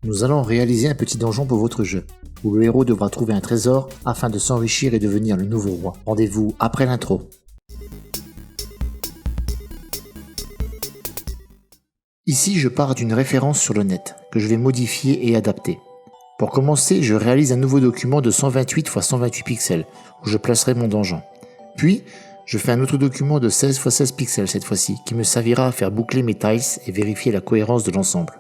Nous allons réaliser un petit donjon pour votre jeu, où le héros devra trouver un trésor afin de s'enrichir et devenir le nouveau roi. Rendez-vous après l'intro. Ici, je pars d'une référence sur le net, que je vais modifier et adapter. Pour commencer, je réalise un nouveau document de 128 x 128 pixels, où je placerai mon donjon. Puis, je fais un autre document de 16 x 16 pixels cette fois-ci, qui me servira à faire boucler mes tiles et vérifier la cohérence de l'ensemble.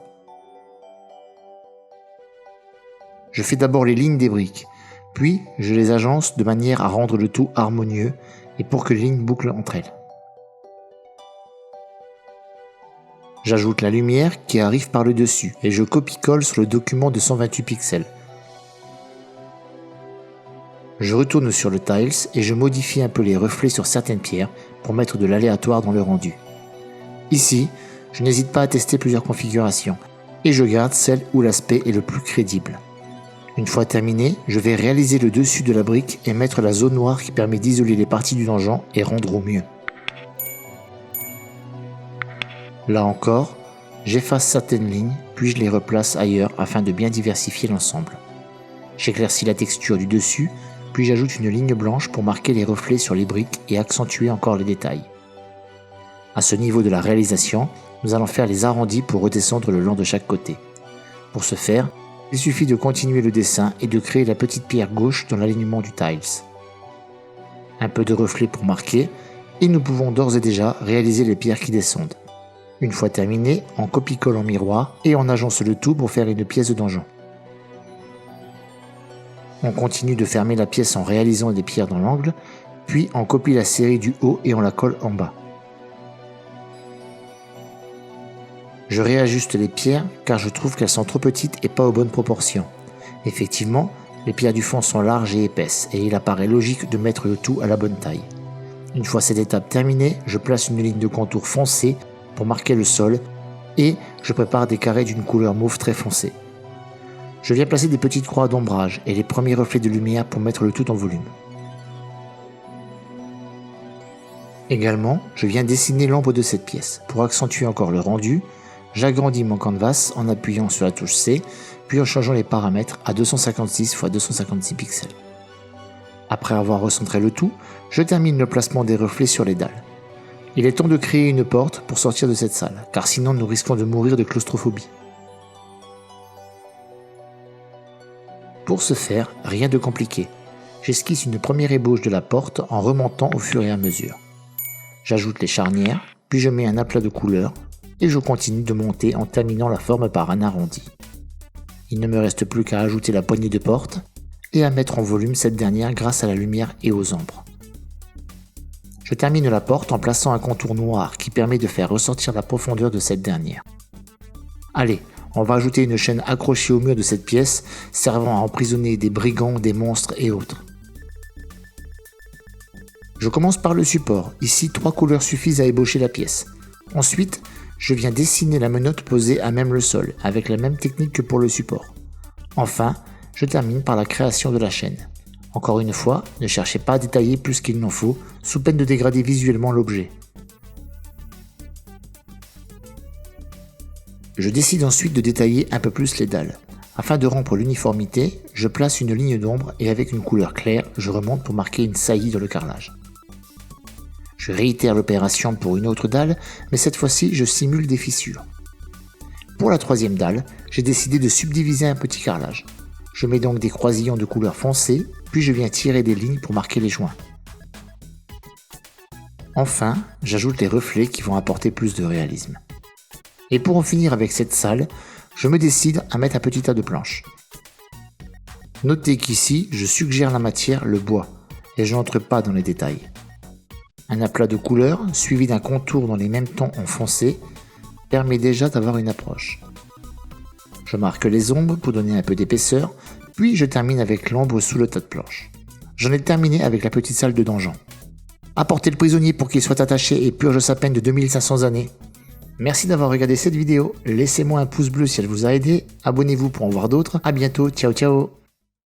Je fais d'abord les lignes des briques, puis je les agence de manière à rendre le tout harmonieux et pour que les lignes bouclent entre elles. J'ajoute la lumière qui arrive par le dessus et je copie-colle sur le document de 128 pixels. Je retourne sur le tiles et je modifie un peu les reflets sur certaines pierres pour mettre de l'aléatoire dans le rendu. Ici, je n'hésite pas à tester plusieurs configurations et je garde celle où l'aspect est le plus crédible. Une fois terminé, je vais réaliser le dessus de la brique et mettre la zone noire qui permet d'isoler les parties du donjon et rendre au mieux. Là encore, j'efface certaines lignes, puis je les replace ailleurs afin de bien diversifier l'ensemble. J'éclaircis la texture du dessus, puis j'ajoute une ligne blanche pour marquer les reflets sur les briques et accentuer encore les détails. À ce niveau de la réalisation, nous allons faire les arrondis pour redescendre le long de chaque côté. Pour ce faire, il suffit de continuer le dessin et de créer la petite pierre gauche dans l'alignement du tiles. Un peu de reflet pour marquer, et nous pouvons d'ores et déjà réaliser les pierres qui descendent. Une fois terminé, on copie-colle en miroir et on agence le tout pour faire une pièce de donjon. On continue de fermer la pièce en réalisant des pierres dans l'angle, puis on copie la série du haut et on la colle en bas. Je réajuste les pierres car je trouve qu'elles sont trop petites et pas aux bonnes proportions. Effectivement, les pierres du fond sont larges et épaisses et il apparaît logique de mettre le tout à la bonne taille. Une fois cette étape terminée, je place une ligne de contour foncée pour marquer le sol et je prépare des carrés d'une couleur mauve très foncée. Je viens placer des petites croix d'ombrage et les premiers reflets de lumière pour mettre le tout en volume. Également, je viens dessiner l'ombre de cette pièce. Pour accentuer encore le rendu, j'agrandis mon canvas en appuyant sur la touche C, puis en changeant les paramètres à 256 x 256 pixels. Après avoir recentré le tout, je termine le placement des reflets sur les dalles. Il est temps de créer une porte pour sortir de cette salle, car sinon nous risquons de mourir de claustrophobie. Pour ce faire, rien de compliqué. J'esquisse une première ébauche de la porte en remontant au fur et à mesure. J'ajoute les charnières, puis je mets un aplat de couleurs, et je continue de monter en terminant la forme par un arrondi. Il ne me reste plus qu'à ajouter la poignée de porte, et à mettre en volume cette dernière grâce à la lumière et aux ombres. Je termine la porte en plaçant un contour noir qui permet de faire ressortir la profondeur de cette dernière. Allez, on va ajouter une chaîne accrochée au mur de cette pièce, servant à emprisonner des brigands, des monstres et autres. Je commence par le support, ici 3 couleurs suffisent à ébaucher la pièce. Ensuite, je viens dessiner la menotte posée à même le sol, avec la même technique que pour le support. Enfin, je termine par la création de la chaîne. Encore une fois, ne cherchez pas à détailler plus qu'il n'en faut, sous peine de dégrader visuellement l'objet. Je décide ensuite de détailler un peu plus les dalles. Afin de rompre l'uniformité, je place une ligne d'ombre et avec une couleur claire, je remonte pour marquer une saillie dans le carrelage. Je réitère l'opération pour une autre dalle, mais cette fois-ci, je simule des fissures. Pour la troisième dalle, j'ai décidé de subdiviser un petit carrelage. Je mets donc des croisillons de couleur foncée, puis je viens tirer des lignes pour marquer les joints. Enfin, j'ajoute les reflets qui vont apporter plus de réalisme. Et pour en finir avec cette salle, je me décide à mettre un petit tas de planches. Notez qu'ici, je suggère la matière, le bois, et je n'entre pas dans les détails. Un aplat de couleurs, suivi d'un contour dans les mêmes tons en foncé, permet déjà d'avoir une approche. Je marque les ombres pour donner un peu d'épaisseur, puis je termine avec l'ombre sous le tas de planches. J'en ai terminé avec la petite salle de donjon. Apportez le prisonnier pour qu'il soit attaché et purge sa peine de 2500 années. Merci d'avoir regardé cette vidéo, laissez-moi un pouce bleu si elle vous a aidé, abonnez-vous pour en voir d'autres, à bientôt, ciao ciao.